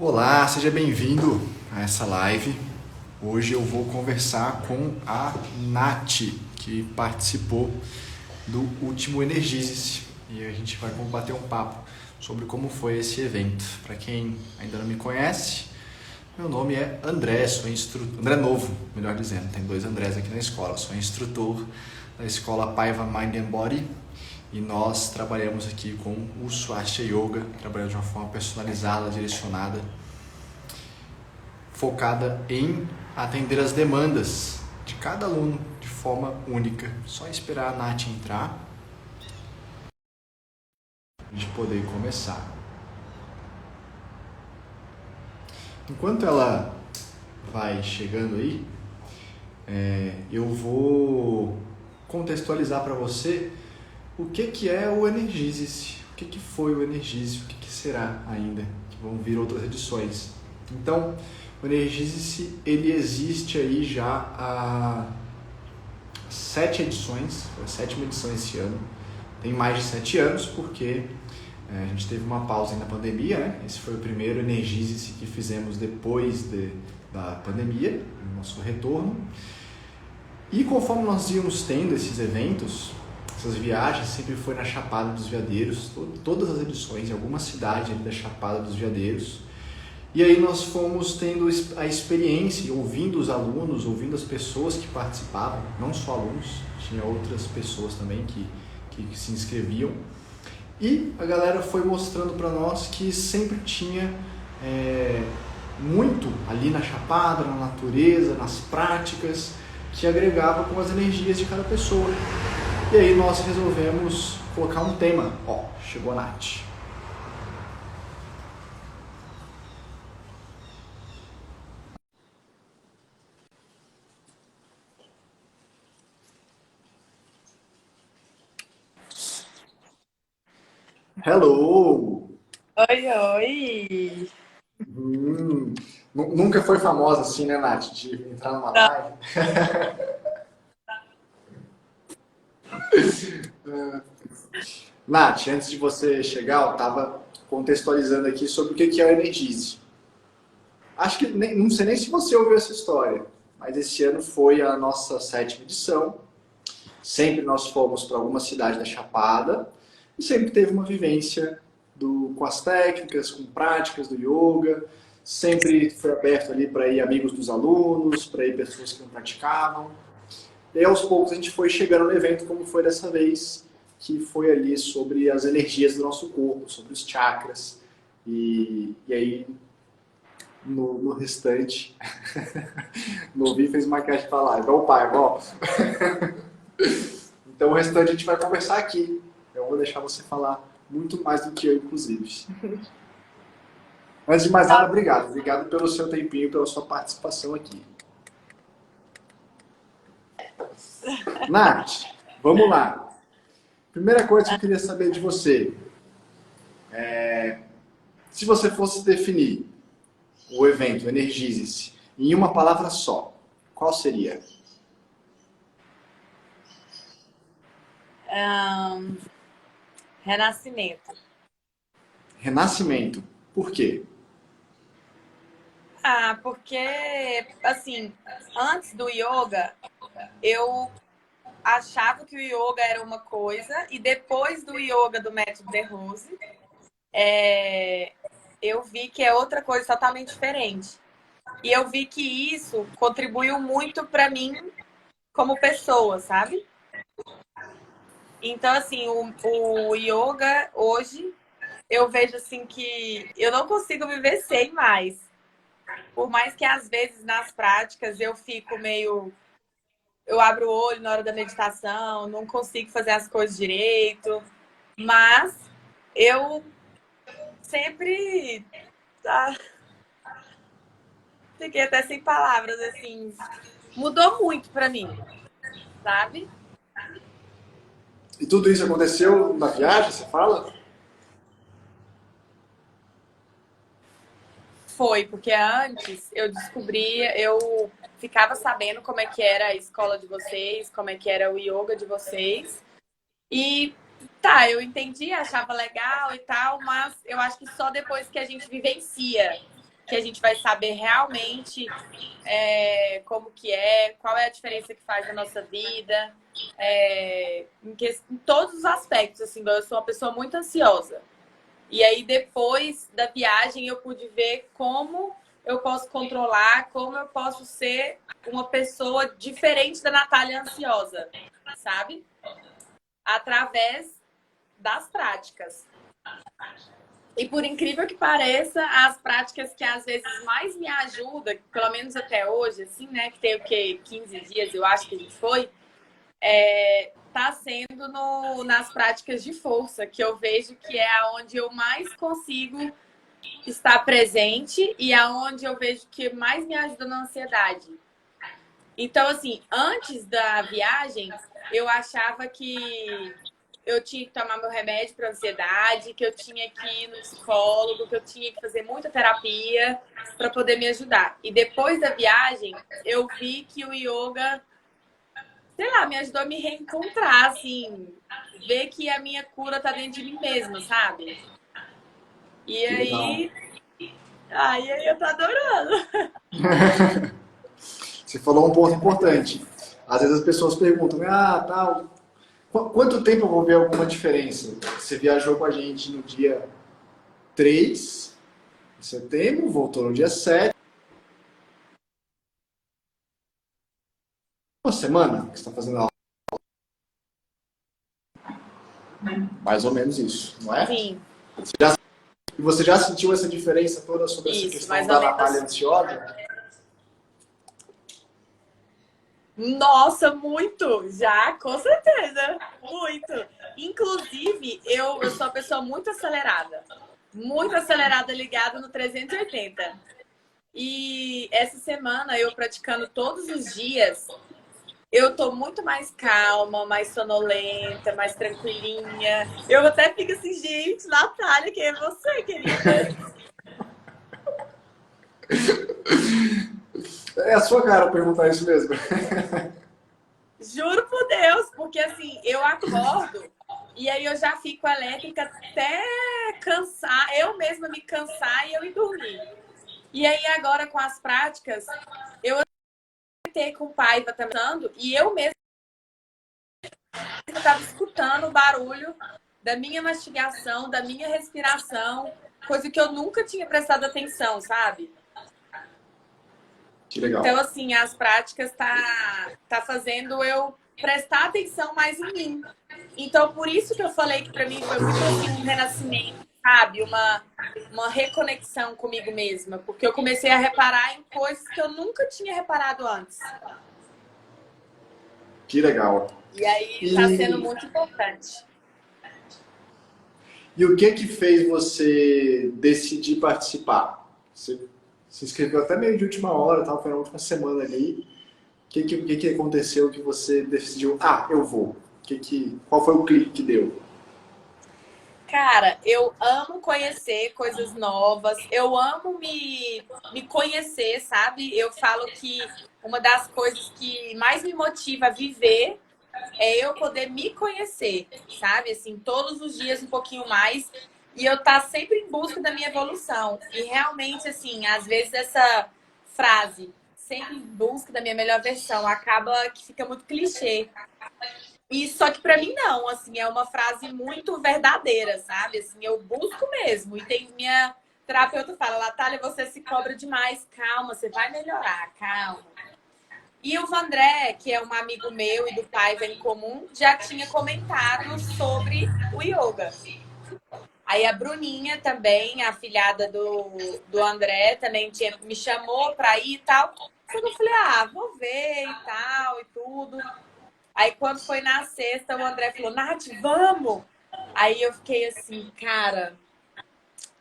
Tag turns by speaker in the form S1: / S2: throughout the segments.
S1: Olá, seja bem-vindo a essa live. Hoje eu vou conversar com a Nath, que participou do último Energize-se, e a gente vai bater um papo sobre como foi esse evento. Para quem ainda não me conhece, meu nome é André, sou instrutor, André Novo, melhor dizendo, tem dois Andrés aqui na escola. Sou instrutor da escola Paiva Mind and Body e nós trabalhamos aqui com o Swastika Yoga, trabalhando de uma forma personalizada, direcionada, focada em atender as demandas de cada aluno de forma única. Só esperar a Nath entrar para a gente poder começar. Enquanto ela vai chegando aí, eu vou contextualizar para você o que é o Energize-se, o que foi o Energize, o que será ainda, que vão vir outras edições. Então, o Energize-se, ele existe aí já há 7 edições, foi a 7ª edição esse ano. Tem mais de 7 anos, porque a gente teve uma pausa aí na pandemia, né? Esse foi o primeiro Energize-se que fizemos depois da pandemia, o nosso retorno. E conforme nós íamos tendo esses eventos, essas viagens, sempre foi na Chapada dos Veadeiros, todas as edições, em alguma cidade ali da Chapada dos Veadeiros. E aí nós fomos tendo a experiência, ouvindo os alunos, ouvindo as pessoas que participavam, não só alunos, tinha outras pessoas também que se inscreviam. E a galera foi mostrando para nós que sempre tinha muito ali na Chapada, na natureza, nas práticas, que agregava com as energias de cada pessoa. E aí nós resolvemos colocar um tema. Ó, chegou a Nath. Hello!
S2: Oi, oi!
S1: Hum, nunca foi famosa assim, né, Nath, de entrar numa
S2: Não,
S1: live? Nath, antes de você chegar, eu estava contextualizando aqui sobre o que é o Energize. Acho que não sei nem se você ouviu essa história, mas esse ano foi a nossa 7ª edição. Sempre nós fomos para alguma cidade da Chapada e sempre teve uma vivência com as técnicas, com práticas do yoga. Sempre foi aberto ali para ir amigos dos alunos, para ir pessoas que não praticavam. E aí, aos poucos a gente foi chegando no evento, como foi dessa vez, que foi ali sobre as energias do nosso corpo, sobre os chakras. E aí, no restante, Novi fez uma caixa para lá, igual o pai, igual. Então o restante a gente vai conversar aqui. Eu vou deixar você falar muito mais do que eu, inclusive. Antes de mais nada,
S2: tá.
S1: obrigado. Obrigado pelo seu tempinho, pela sua participação aqui. Nath, vamos lá. Primeira coisa que eu queria saber de você. Se você fosse definir o evento Energize-se em uma palavra só, qual seria?
S2: Ahn, Renascimento.
S1: Renascimento. Por quê?
S2: Porque, assim, antes do yoga, eu achava que o yoga era uma coisa, e depois do yoga do método De Rose, eu vi que é outra coisa totalmente diferente. E eu vi que isso contribuiu muito para mim como pessoa, sabe? Então, assim, o yoga hoje eu vejo assim que eu não consigo viver sem mais. Por mais que às vezes nas práticas eu fico meio. Eu abro o olho na hora da meditação, não consigo fazer as coisas direito, mas eu sempre fiquei até sem palavras, assim. Mudou muito pra mim, sabe?
S1: E tudo isso aconteceu na viagem, você fala?
S2: Foi, porque antes eu descobria, eu ficava sabendo como é que era a escola de vocês, como é que era o yoga de vocês. E tá, eu entendi, achava legal e tal, mas eu acho que só depois que a gente vivencia. que a gente vai saber realmente como que é, qual é a diferença que faz na nossa vida, em todos os aspectos, assim, eu sou uma pessoa muito ansiosa. E aí, depois da viagem, eu pude ver como eu posso controlar, como eu posso ser uma pessoa diferente da Natália ansiosa, sabe? Através das práticas. E por incrível que pareça, as práticas que às vezes mais me ajudam, pelo menos até hoje, assim, né? Que tem o quê? 15 dias, eu acho que a gente foi, tá sendo nas práticas de força, que eu vejo que é aonde eu mais consigo estar presente e aonde eu vejo que mais me ajuda na ansiedade. Então, assim, antes da viagem, eu achava que eu tinha que tomar meu remédio para ansiedade, que eu tinha que ir no psicólogo, que eu tinha que fazer muita terapia para poder me ajudar. E depois da viagem, eu vi que o yoga, sei lá, me ajudou a me reencontrar, assim, ver que a minha cura tá dentro de mim mesma, sabe? E
S1: Que legal.
S2: aí eu tô adorando.
S1: Você falou um ponto importante. Às vezes as pessoas perguntam, tal, quanto tempo eu vou ver alguma diferença? Você viajou com a gente no dia 3 de setembro, voltou no dia 7. Uma semana que você está fazendo aula. Mais ou menos isso, não é?
S2: Sim,
S1: E você já sentiu essa diferença toda sobre essa
S2: isso,
S1: questão
S2: mais ou
S1: da
S2: menos.
S1: Natália ansiosa?
S2: Nossa, muito! Já, com certeza. Muito. Inclusive, eu sou uma pessoa muito acelerada. Muito acelerada, ligada no 380. E essa semana, eu praticando todos os dias, eu tô muito mais calma, mais sonolenta, mais tranquilinha. Eu até fico assim, gente, Natália, quem é você, querida?
S1: É a sua cara perguntar isso mesmo.
S2: Juro por Deus, porque assim, eu acordo e aí eu já fico elétrica até cansar, eu mesma me cansar e eu ir dormir. E aí agora com as práticas, eu até com o pai tratando e eu mesma estava escutando o barulho da minha mastigação, da minha respiração, coisa que eu nunca tinha prestado atenção, sabe?
S1: Que legal.
S2: Então, assim, as práticas tá fazendo eu prestar atenção mais em mim. Então, por isso que eu falei que para mim foi muito assim um renascimento, sabe? Uma reconexão comigo mesma. Porque eu comecei a reparar em coisas que eu nunca tinha reparado antes.
S1: Que legal.
S2: E aí tá sendo
S1: E,
S2: muito importante.
S1: e o que fez você decidir participar? Você se inscreveu até meio de última hora, foi na última semana ali. O que aconteceu que você decidiu, eu vou? Qual foi o clique que deu?
S2: Cara, eu amo conhecer coisas novas, eu amo me conhecer, sabe? Eu falo que uma das coisas que mais me motiva a viver é eu poder me conhecer, sabe? Assim, todos os dias um pouquinho mais e eu estar sempre em busca da minha evolução. E realmente, assim, às vezes essa frase, sempre em busca da minha melhor versão, acaba que fica muito clichê. E só que pra mim não, assim, é uma frase muito verdadeira, sabe? Assim, eu busco mesmo. E tem minha terapeuta fala, Natália, você se cobra demais, calma, você vai melhorar, calma. E o Vandré, que é um amigo meu e do Paiva em comum, já tinha comentado sobre o yoga. Aí a Bruninha também, a afilhada do André, também me chamou pra ir e tal. Só que eu falei, vou ver e tal e tudo. Aí quando foi na sexta, o André falou, Nath, vamos! Aí eu fiquei assim, cara,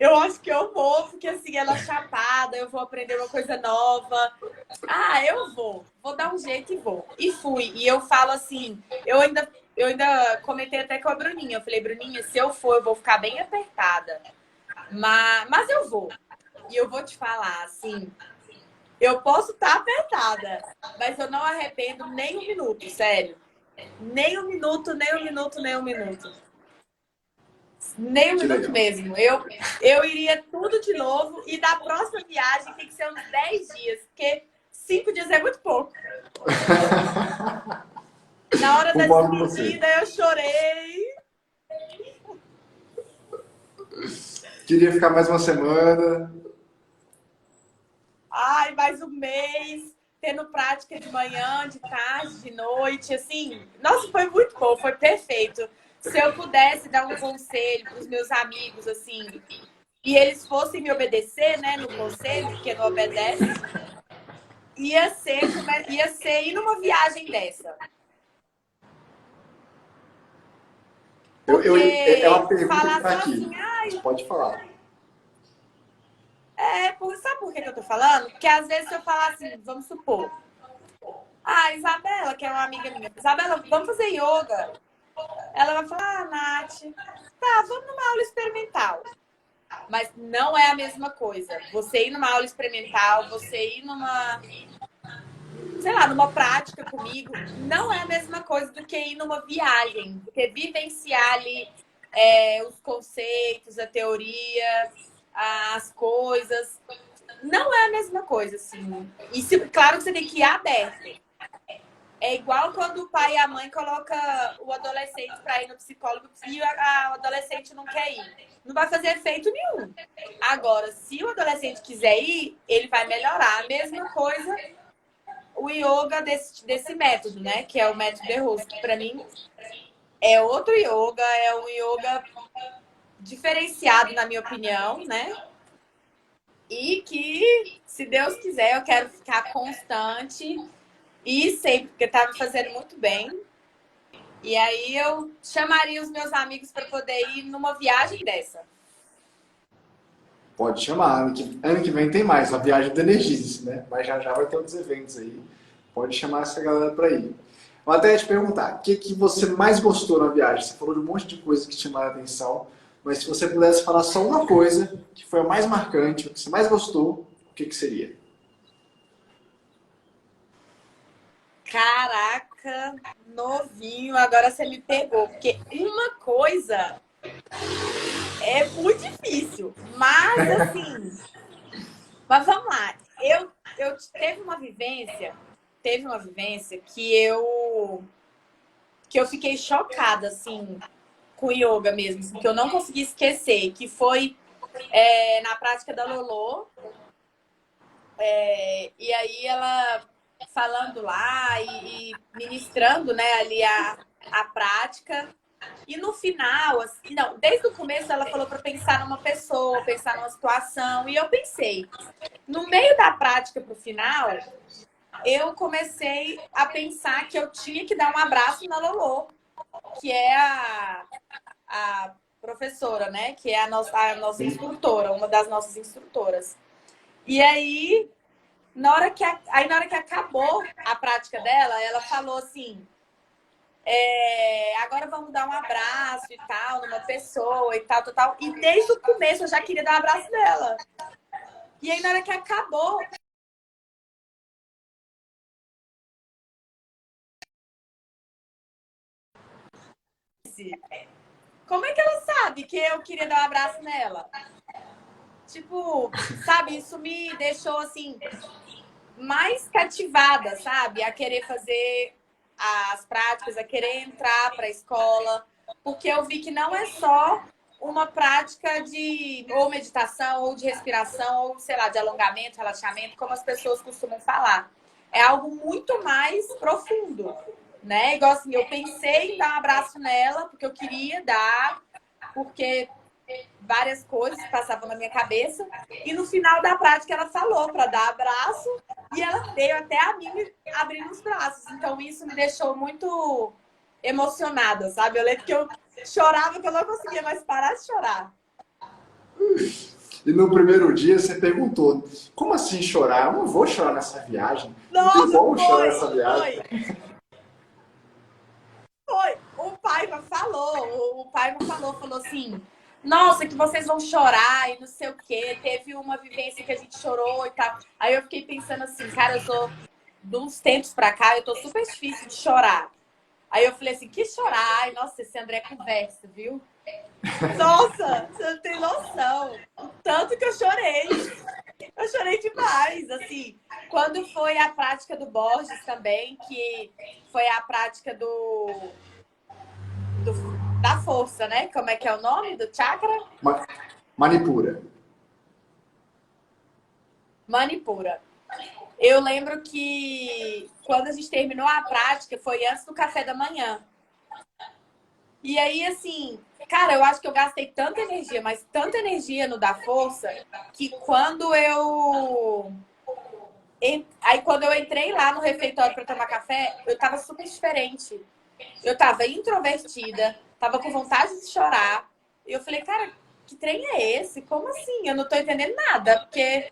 S2: eu acho que eu vou, porque assim, ela é chapada, eu vou aprender uma coisa nova. Eu vou dar um jeito e vou. E fui. E eu falo assim, eu ainda comentei até com a Bruninha. Eu falei, Bruninha, se eu for, eu vou ficar bem apertada. Mas eu vou. E eu vou te falar, assim, eu posso estar apertada, mas eu não arrependo nem um minuto, sério. Nem um minuto, nem um minuto, nem um minuto. Nem um
S1: Que
S2: minuto
S1: legal.
S2: mesmo. Eu iria tudo de novo e da próxima viagem tem que ser uns 10 dias, porque 5 dias é muito pouco. Na hora da
S1: Concordo com você.
S2: despedida eu chorei.
S1: Queria ficar mais uma semana.
S2: Ai, mais um mês, tendo prática de manhã, de tarde, de noite, assim. Nossa, foi muito bom, foi perfeito. Se eu pudesse dar um conselho para os meus amigos, assim, e eles fossem me obedecer, né, no conselho, porque não obedece, ia ser ir numa viagem dessa.
S1: É uma
S2: Porque
S1: pergunta que
S2: falar
S1: está
S2: só
S1: aqui.
S2: assim, ai,
S1: Pode falar.
S2: sabe por que eu tô falando? Porque às vezes se eu falar assim, vamos supor, Isabela, que é uma amiga minha, Isabela, vamos fazer yoga. Ela vai falar, Nath, tá, vamos numa aula experimental. Mas não é a mesma coisa. Você ir numa aula experimental, você ir numa, sei lá, numa prática comigo, não é a mesma coisa do que ir numa viagem, do que vivenciar ali os conceitos, a teoria, as coisas. Não é a mesma coisa, assim. E claro que você tem que ir aberto. É igual quando o pai e a mãe colocam o adolescente para ir no psicólogo e o adolescente não quer ir. Não vai fazer efeito nenhum. Agora, se o adolescente quiser ir, ele vai melhorar. A mesma coisa o yoga desse método, né? Que é o método de Rose, que para mim é outro yoga, é um yoga diferenciado, na minha opinião, né? E que, se Deus quiser, eu quero ficar constante e sempre, porque tá me fazendo muito bem. E aí eu chamaria os meus amigos para poder ir numa viagem dessa.
S1: Pode chamar. Ano que vem tem mais, a viagem do Energize, né? Mas já já vai ter outros eventos aí. Pode chamar essa galera para ir. Vou até te perguntar, o que você mais gostou na viagem? Você falou de um monte de coisas que te chamaram a atenção, mas se você pudesse falar só uma coisa que foi a mais marcante, o que você mais gostou, o que seria?
S2: Caraca, novinho, agora você me pegou. Porque uma coisa é muito difícil. Mas assim, mas vamos lá. Eu teve uma vivência que eu fiquei chocada, assim, com o yoga mesmo, assim, que eu não consegui esquecer, que foi na prática da Lolo. E aí ela falando lá e ministrando, né, ali a prática. E no final, assim, não, desde o começo ela falou para pensar numa pessoa, pensar numa situação. E eu pensei, no meio da prática para o final, eu comecei a pensar que eu tinha que dar um abraço na Lolo, que é a professora, né? Que é a nossa instrutora, uma das nossas instrutoras. E aí, na hora que acabou a prática dela, ela falou assim: agora vamos dar um abraço e tal, numa pessoa e tal, tal, tal. E desde o começo eu já queria dar um abraço dela. E aí, na hora que acabou, como é que ela sabe que eu queria dar um abraço nela? Tipo, sabe, isso me deixou assim mais cativada, sabe? A querer fazer as práticas, a querer entrar para a escola, porque eu vi que não é só uma prática de ou meditação, ou de respiração, ou sei lá, de alongamento, relaxamento, como as pessoas costumam falar. É algo muito mais profundo, né? Igual assim, eu pensei em dar um abraço nela, porque eu queria dar, porque várias coisas passavam na minha cabeça. E no final da prática ela falou para dar abraço e ela veio até a mim abrindo os braços. Então isso me deixou muito emocionada, sabe? Eu lembro que eu chorava, que eu não conseguia mais parar de chorar.
S1: E no primeiro dia você perguntou, como assim chorar? Eu não vou chorar nessa viagem. Não tem
S2: Nossa,
S1: como chorar nessa viagem.
S2: Foi. O pai falou assim: nossa, que vocês vão chorar e não sei o quê. Teve uma vivência que a gente chorou e tal. Aí eu fiquei pensando assim, cara, eu sou de uns tempos pra cá, eu tô super difícil de chorar. Aí eu falei assim, que chorar? Ai, nossa, esse André conversa, viu? Nossa, você não tem noção. O tanto que eu chorei. Eu chorei demais, assim. Quando foi a prática do Borges também, que foi a prática da força, né? Como é que é o nome do chakra?
S1: Manipura.
S2: Manipura. Eu lembro que quando a gente terminou a prática, foi antes do café da manhã. E aí, assim, cara, eu acho que eu gastei tanta energia, mas tanta energia no da força, que quando eu. Aí, quando eu entrei lá no refeitório para tomar café, eu tava super diferente. Eu tava introvertida, tava com vontade de chorar. E eu falei, cara, que trem é esse? Como assim? Eu não tô entendendo nada, porque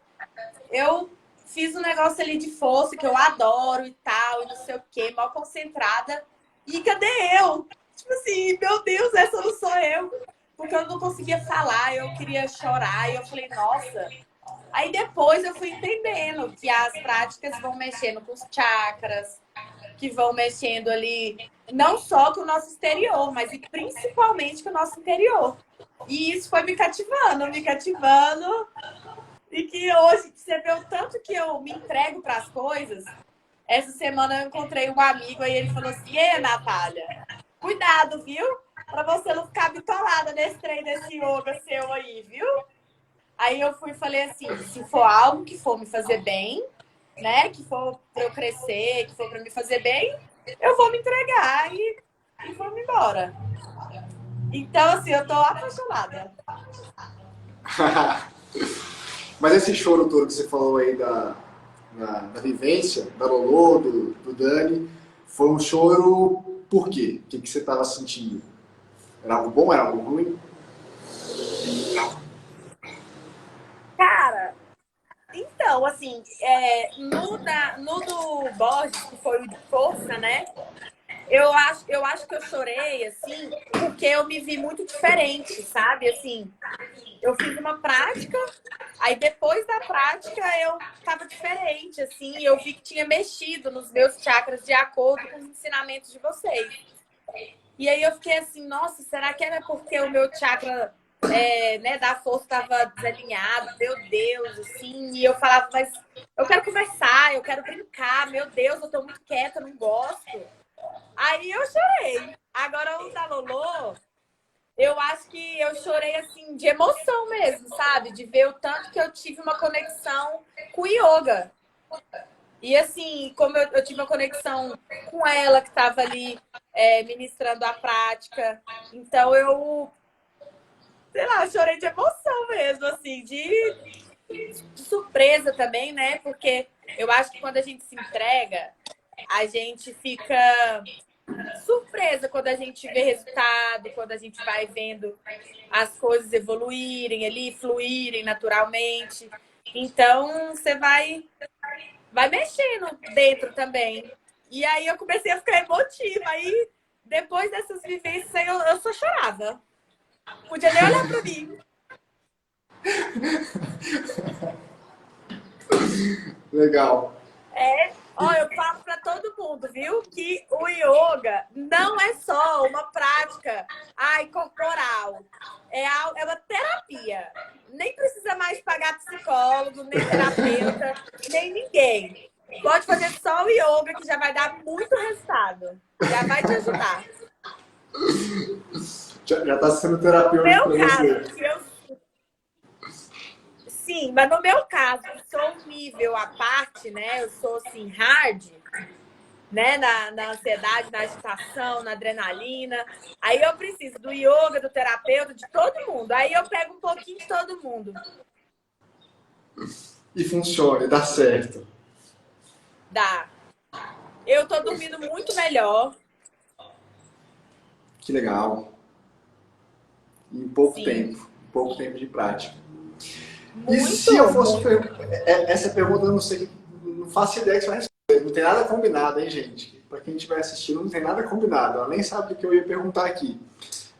S2: eu fiz um negócio ali de força que eu adoro e tal, e não sei o quê, mal concentrada. E cadê eu? Tipo assim, meu Deus, essa não sou eu. Porque eu não conseguia falar, eu queria chorar. E eu falei, nossa. Aí depois eu fui entendendo que as práticas vão mexendo com os chakras, que vão mexendo ali, não só com o nosso exterior, mas principalmente com o nosso interior. E isso foi me cativando, me cativando. E que hoje, você vê o tanto que eu me entrego para as coisas. Essa semana eu encontrei um amigo, aí ele falou assim, ei, Natália, cuidado, viu? Para você não ficar bitolada nesse trem desse yoga seu aí, viu? Aí eu fui e falei assim, se for algo que for me fazer bem, né? Que for para eu crescer, que for para me fazer bem, eu vou me entregar e vou me embora. Então, assim, eu tô apaixonada.
S1: Mas esse choro todo que você falou aí da vivência, da Lolo, do Dani, foi um choro por quê? O que você estava sentindo? Era algo bom, era algo ruim?
S2: Cara, então, assim, no do Borges, que foi o de força, né? Eu acho que eu chorei, assim, porque eu me vi muito diferente, sabe? Assim, eu fiz uma prática, aí depois da prática eu tava diferente, assim, e eu vi que tinha mexido nos meus chakras de acordo com os ensinamentos de vocês. E aí eu fiquei assim, nossa, será que era porque o meu chakra né, da força estava desalinhado? Meu Deus, assim. E eu falava, mas eu quero conversar, eu quero brincar, meu Deus, eu tô muito quieta, não gosto. Aí eu chorei. Agora o da Lolo, eu acho que eu chorei assim de emoção mesmo, sabe? De ver o tanto que eu tive uma conexão com o yoga. E assim, como eu tive uma conexão com ela que estava ali ministrando a prática, então eu, sei lá, eu chorei de emoção mesmo, assim, de surpresa também, né? Porque eu acho que quando a gente se entrega, a gente fica surpresa quando a gente vê resultado, quando a gente vai vendo as coisas evoluírem ali, fluírem naturalmente. Então, você vai mexendo dentro também. E aí eu comecei a ficar emotiva. Aí, depois dessas vivências aí, eu só chorava. Não podia nem olhar pra mim.
S1: Legal.
S2: Ó, eu falo para todo mundo, viu? Que o yoga não é só uma prática corporal. É uma terapia. Nem precisa mais pagar psicólogo, nem terapeuta, nem ninguém. Pode fazer só o yoga, que já vai dar muito resultado. Já vai te ajudar.
S1: Já está sendo terapêutico para você.
S2: Sim, mas no meu caso, que sou um nível à parte, né? Eu sou assim, hard, né? Na ansiedade, na agitação, na adrenalina. Aí eu preciso do yoga, do terapeuta, de todo mundo. Aí eu pego um pouquinho de todo mundo.
S1: E funciona, e dá certo.
S2: Dá. Eu tô dormindo muito melhor.
S1: Que legal. Em pouco tempo de prática. E se eu fosse essa pergunta, eu não sei, não faço ideia que você vai responder. Não tem nada combinado, hein, gente? Para quem estiver assistindo, não tem nada combinado. Ela nem sabe o que eu ia perguntar aqui.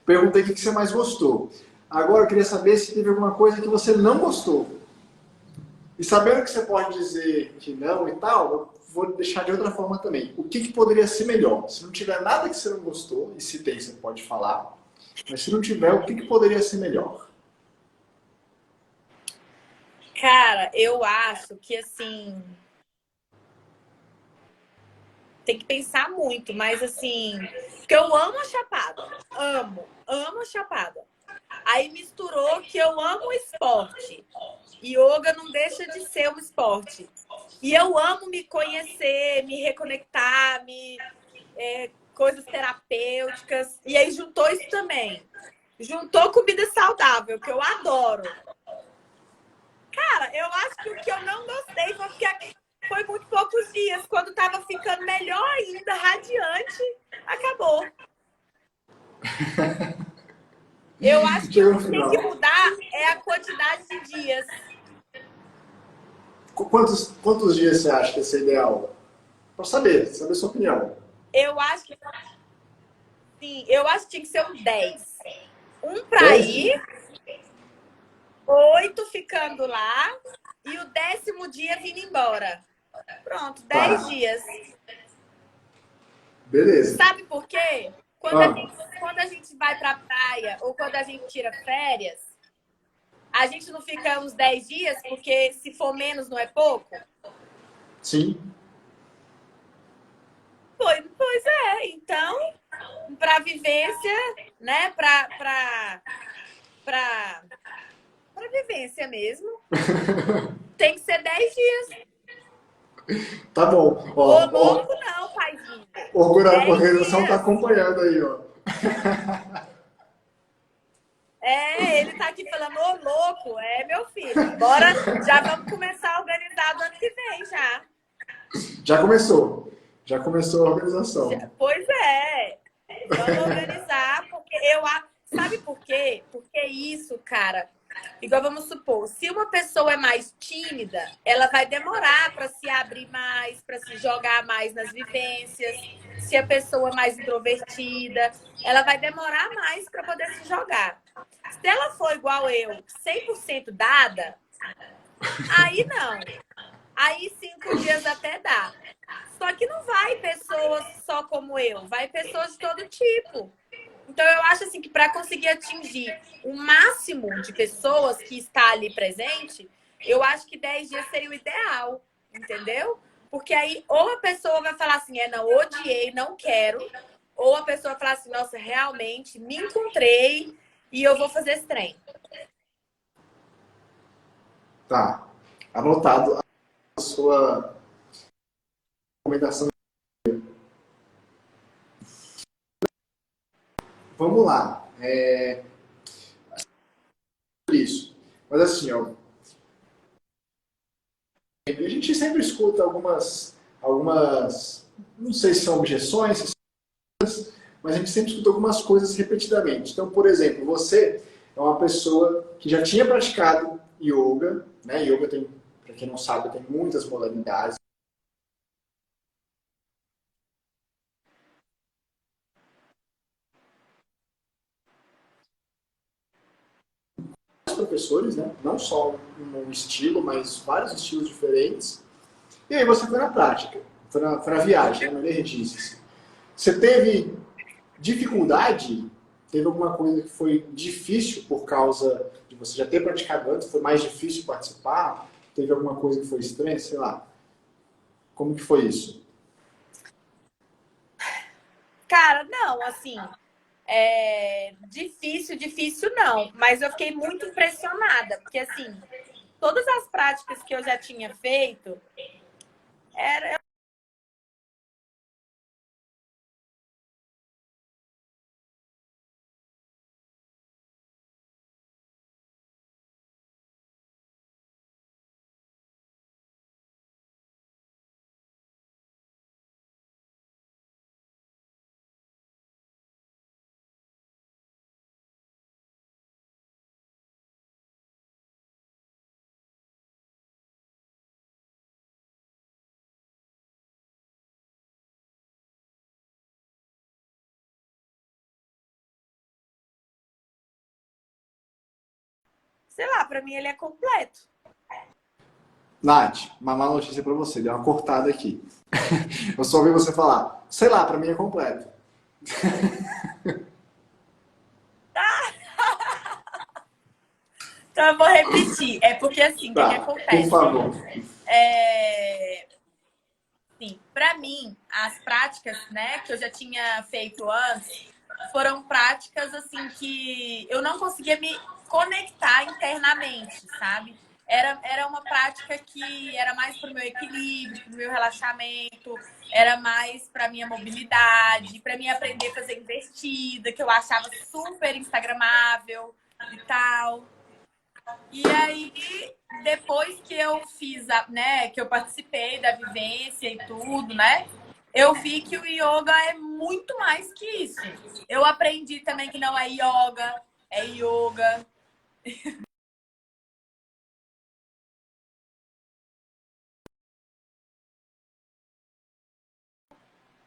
S1: Perguntei o que você mais gostou. Agora eu queria saber se teve alguma coisa que você não gostou. E sabendo que você pode dizer que não e tal, eu vou deixar de outra forma também. O que poderia ser melhor? Se não tiver nada que você não gostou, e se tem, você pode falar. Mas se não tiver, o que poderia ser melhor?
S2: Cara, eu acho que assim, tem que pensar muito, mas assim, porque eu amo a Chapada. Amo a Chapada. Aí misturou que eu amo o esporte. Yoga não deixa de ser um esporte. E eu amo me conhecer, me reconectar, coisas terapêuticas. E aí juntou isso também. Juntou comida saudável, que eu adoro. Cara, eu acho que o que eu não gostei foi porque foi muito poucos dias. Quando tava ficando melhor ainda, radiante, acabou. Eu acho que
S1: Chegou
S2: o
S1: no
S2: que tem que
S1: final.
S2: mudar é a quantidade de dias.
S1: Quantos dias você acha que esse é ideal? Para saber a sua opinião.
S2: Eu acho que sim, eu acho que tinha que ser um 10. Um para
S1: 10
S2: ir,
S1: dias?
S2: 8 ficando lá e o 10º dia vindo embora. Pronto, 10
S1: Tá,
S2: dias.
S1: beleza.
S2: Sabe por quê?
S1: Ah,
S2: Quando a gente vai pra praia ou quando a gente tira férias, a gente não fica uns 10 dias, porque se for menos não é pouco?
S1: sim.
S2: Pois é. Então, para vivência, né? Para vivência mesmo, tem que ser 10 dias.
S1: Tá bom.
S2: Ô,
S1: Ó,
S2: louco não, paizinho.
S1: a
S2: 10
S1: organização tá
S2: dias.
S1: acompanhando aí, ó.
S2: É, ele tá aqui falando, ô, louco. É, meu filho. Bora, já vamos começar a organizar do ano que vem, já.
S1: Já começou. Já começou a organização.
S2: Pois é. Vamos organizar, porque sabe por quê? Porque isso, cara, igual vamos supor, se uma pessoa é mais tímida, ela vai demorar para se abrir mais, para se jogar mais nas vivências. Se a pessoa é mais introvertida, ela vai demorar mais para poder se jogar. Se ela for igual eu, 100% dada, aí não. Aí 5 dias até dá. Só que não vai pessoas só como eu, vai pessoas de todo tipo. Então eu acho assim que para conseguir atingir o máximo de pessoas que está ali presente, eu acho que 10 dias seria o ideal, entendeu? Porque aí ou a pessoa vai falar assim, não, odiei, não quero, ou a pessoa vai falar assim, nossa, realmente me encontrei e eu vou fazer esse trem.
S1: Tá. Anotado a sua recomendação. Vamos lá. Isso. Mas assim, ó, a gente sempre escuta não sei se são objeções, mas a gente sempre escuta algumas coisas repetidamente. Então, por exemplo, você é uma pessoa que já tinha praticado yoga, né? Yoga tem, para quem não sabe, tem muitas modalidades. Professores, né? Não só um estilo, mas vários estilos diferentes. E aí você foi na prática, foi na viagem, né? No Energizes. Você teve dificuldade? Teve alguma coisa que foi difícil por causa de você já ter praticado antes? Foi mais difícil participar? Teve alguma coisa que foi estranha? Sei lá. Como que foi isso?
S2: Cara, não, assim, difícil não, mas eu fiquei muito impressionada, porque assim, todas as práticas que eu já tinha feito, era sei lá, para mim ele é completo.
S1: Nath, uma má notícia pra você, deu uma cortada aqui. Eu só ouvi você falar, sei lá, pra mim é completo.
S2: Então eu vou repetir. É porque assim, o que
S1: Tá, por
S2: acontece?
S1: favor.
S2: Sim, para mim, as práticas, né, que eu já tinha feito antes, foram práticas assim que eu não conseguia me conectar internamente, sabe? Era uma prática que era mais para o meu equilíbrio, para o meu relaxamento, era mais para minha mobilidade, para mim aprender a fazer investida, que eu achava super instagramável e tal. E aí, depois que eu fiz, né, que eu participei da vivência e tudo, né, eu vi que o yoga é muito mais que isso. Eu aprendi também que não é yoga, é yoga.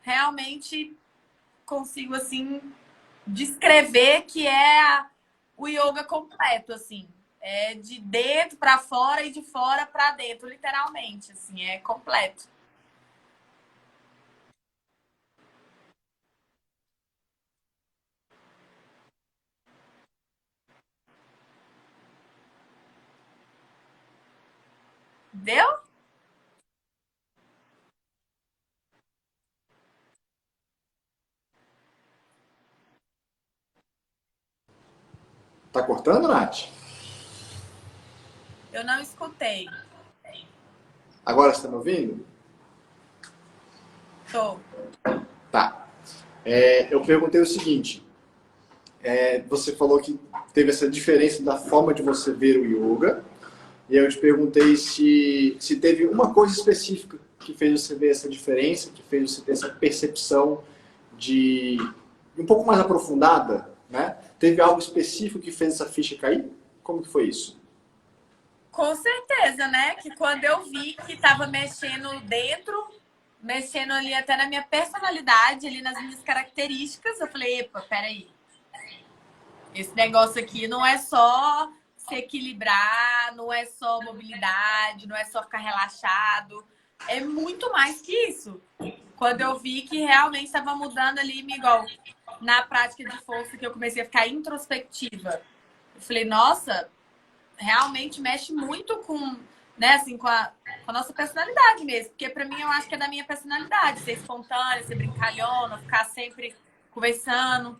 S2: Realmente consigo, assim, descrever que é o yoga completo, assim. É de dentro para fora e de fora para dentro, literalmente, assim, é completo. Deu?
S1: Tá cortando, Nath?
S2: Eu não escutei.
S1: Agora você tá me ouvindo?
S2: Tô.
S1: Tá. Eu perguntei o seguinte, você falou que teve essa diferença da forma de você ver o yoga, e eu te perguntei se teve uma coisa específica que fez você ver essa diferença, que fez você ter essa percepção de um pouco mais aprofundada, né? Teve algo específico que fez essa ficha cair? Como que foi isso?
S2: Com certeza, né? Que quando eu vi que tava mexendo dentro, mexendo ali até na minha personalidade, ali nas minhas características, eu falei, epa, peraí. Esse negócio aqui não é só se equilibrar, não é só mobilidade, não é só ficar relaxado. É muito mais que isso. Quando eu vi que realmente estava mudando ali, igual na prática de força, que eu comecei a ficar introspectiva. Eu falei, nossa, realmente mexe muito com, né, assim, com a nossa personalidade mesmo. Porque para mim eu acho que é da minha personalidade, ser espontânea, ser brincalhona, ficar sempre conversando.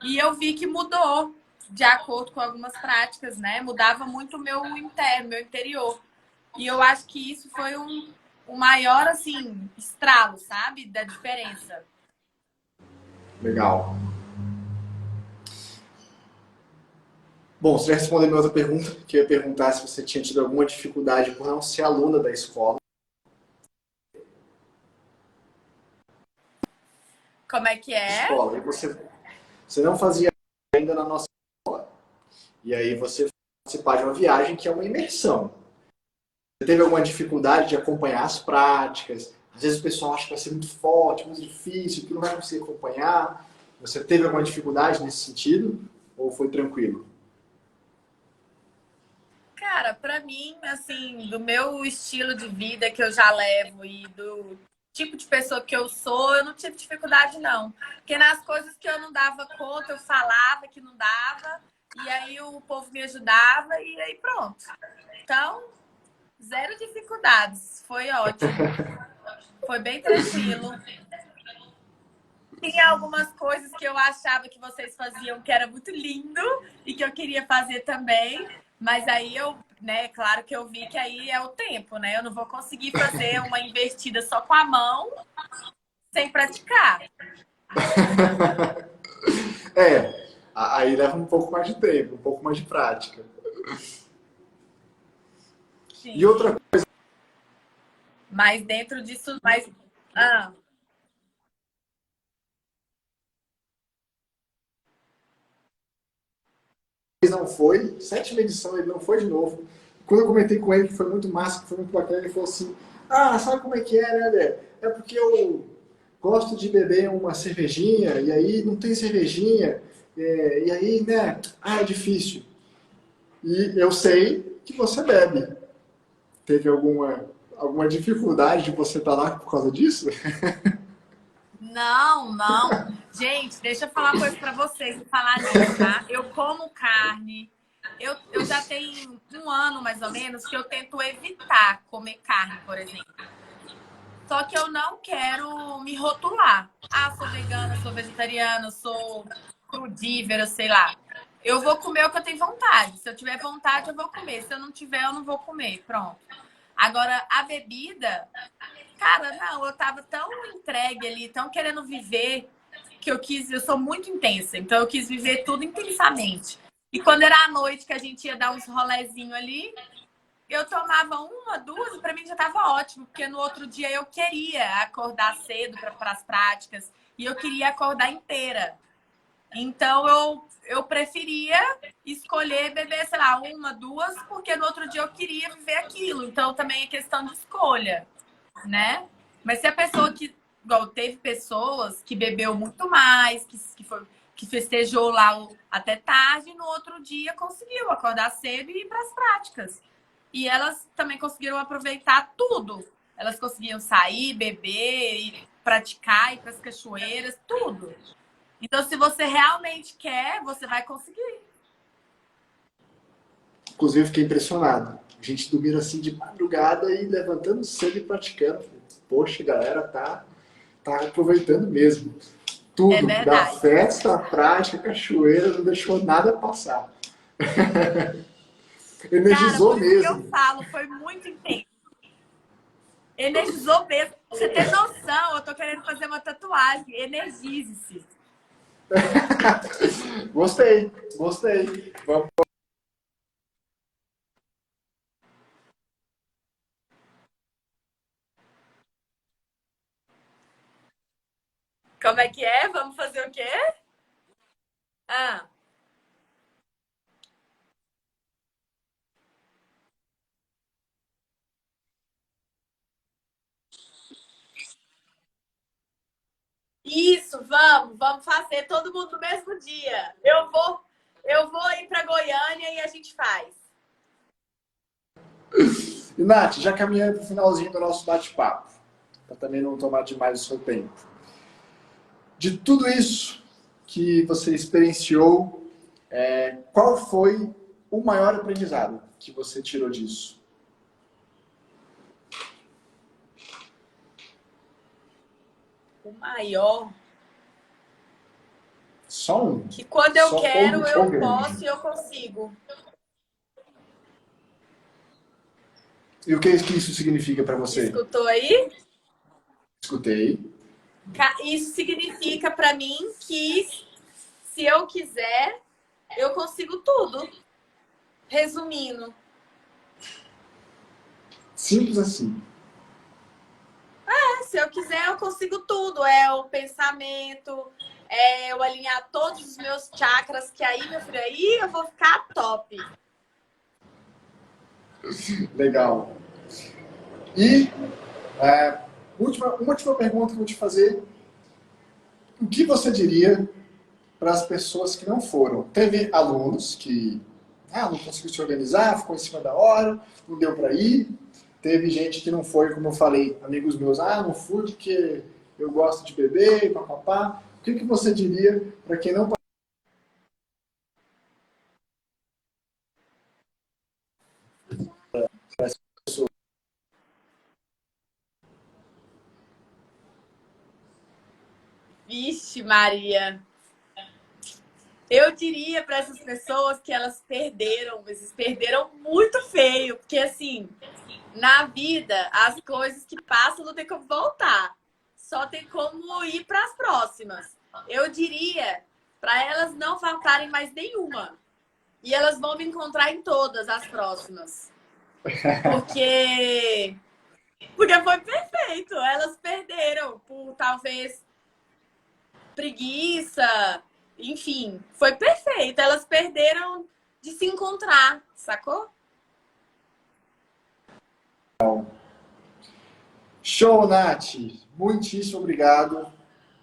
S2: E eu vi que mudou de acordo com algumas práticas, né? Mudava muito o meu interno, meu interior. E eu acho que isso foi um maior, assim, estralo, sabe? Da diferença.
S1: Legal. Bom, você já respondeu a minha outra pergunta, que eu ia perguntar se você tinha tido alguma dificuldade por não ser aluna da escola.
S2: Como é que é?
S1: Escola, e você não fazia ainda na nossa escola. E aí você participar de uma viagem que é uma imersão. Você teve alguma dificuldade de acompanhar as práticas? Às vezes o pessoal acha que vai ser muito forte, muito difícil, que não vai conseguir acompanhar. Você teve alguma dificuldade nesse sentido? Ou foi tranquilo?
S2: Cara, pra mim, assim, do meu estilo de vida que eu já levo e do tipo de pessoa que eu sou, eu não tive dificuldade, não. Porque nas coisas que eu não dava conta, eu falava que não dava, e aí o povo me ajudava, e aí pronto. Então, zero dificuldades. Foi ótimo. Foi bem tranquilo. Tinha algumas coisas que eu achava que vocês faziam que era muito lindo e que eu queria fazer também, mas aí eu, né, claro que eu vi que aí é o tempo, né? Eu não vou conseguir fazer uma invertida só com a mão sem praticar.
S1: Aí leva um pouco mais de tempo, um pouco mais de prática. E
S2: Sim.
S1: outra
S2: Mas dentro disso, mais. Ah,
S1: coisa não foi, sétima edição ele não foi de novo. Quando eu comentei com ele que foi muito massa, que foi muito bacana, ele falou assim: Ah, sabe como é que é, né, Lê? É porque eu gosto de beber uma cervejinha, e aí não tem cervejinha, e aí, né, é difícil. E eu sei que você bebe. teve alguma dificuldade de você estar lá por causa disso?
S2: Não, não. Gente, deixa eu falar uma coisa pra vocês, falar nisso, tá? Eu como carne. Eu já tenho um ano, mais ou menos, que eu tento evitar comer carne, por exemplo. Só que eu não quero me rotular. Ah, sou vegana, sou vegetariana, sou crudívera, sei lá. Eu vou comer o que eu tenho vontade. Se eu tiver vontade, eu vou comer. Se eu não tiver, eu não vou comer. Pronto. Agora, a bebida, cara, não, eu tava tão entregue ali, tão querendo viver, que eu sou muito intensa, então eu quis viver tudo intensamente. E quando era à noite que a gente ia dar uns rolezinhos ali, eu tomava uma, duas, e pra mim já tava ótimo, porque no outro dia eu queria acordar cedo para as práticas e eu queria acordar inteira. Então eu preferia escolher beber, sei lá, uma, duas, porque no outro dia eu queria viver aquilo. Então também é questão de escolha, né? Mas se a pessoa que, igual, teve pessoas que bebeu muito mais, que festejou lá até tarde, e no outro dia conseguiu acordar cedo e ir para as práticas. E elas também conseguiram aproveitar tudo. Elas conseguiam sair, beber, ir praticar, ir para as cachoeiras, tudo. Então, se você realmente quer, você vai conseguir.
S1: Inclusive, fiquei impressionado. A gente dormindo assim de madrugada e levantando cedo e praticando. Poxa, a galera tá aproveitando mesmo.
S2: É
S1: Tudo, da
S2: verdade.
S1: festa, a prática, a cachoeira, não deixou nada passar.
S2: Cara,
S1: Energizou
S2: por isso que eu
S1: mesmo.
S2: falo, foi muito intenso. Energizou mesmo. Você tem noção, eu tô querendo fazer uma tatuagem. Energize-se.
S1: Gostei, gostei. Vamos.
S2: Como é que é? Vamos fazer o quê? Ah, isso, vamos fazer todo mundo no mesmo dia. Eu vou ir para Goiânia e a gente faz.
S1: E, Nath, já caminhando para o finalzinho do nosso bate-papo, para também não tomar demais o seu tempo. De tudo isso que você experienciou, qual foi o maior aprendizado que você tirou disso?
S2: O maior,
S1: Só um?
S2: que quando eu
S1: Só
S2: quero,
S1: ou
S2: eu posso
S1: grande?
S2: e eu consigo.
S1: E o que isso significa para você?
S2: Escutou aí?
S1: Escutei.
S2: Isso significa para mim que se eu quiser, eu consigo tudo. Resumindo,
S1: Simples assim.
S2: se eu quiser, eu consigo tudo. É o pensamento, é eu alinhar todos os meus chakras, que aí, meu filho, aí eu vou ficar top.
S1: Legal. E uma última pergunta que eu vou te fazer. O que você diria para as pessoas que não foram? Teve alunos que não conseguiu se organizar, ficou em cima da hora, não deu para ir. Teve gente que não foi, como eu falei, amigos meus, não fui porque eu gosto de beber e papapá. O que você diria para quem não participou?
S2: Vixe, Maria. Eu diria para essas pessoas que elas perderam, mas eles perderam muito feio, porque assim, na vida, as coisas que passam não tem como voltar. Só tem como ir para as próximas. Eu diria para elas não faltarem mais nenhuma. E elas vão me encontrar em todas as próximas. Porque foi perfeito. Elas perderam por talvez preguiça, enfim, foi perfeito. Elas perderam de se encontrar, sacou?
S1: Show, Nath! Muitíssimo obrigado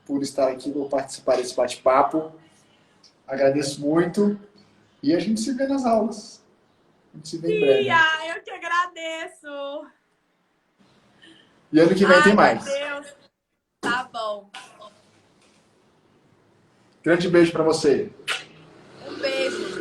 S1: por estar aqui, por participar desse bate-papo. Agradeço muito e a gente se vê nas aulas. A gente se vê em
S2: Sim,
S1: breve.
S2: eu que agradeço.
S1: E ano que vem
S2: Ai,
S1: tem
S2: meu
S1: mais.
S2: Deus. Tá bom.
S1: Grande beijo pra você.
S2: Um beijo.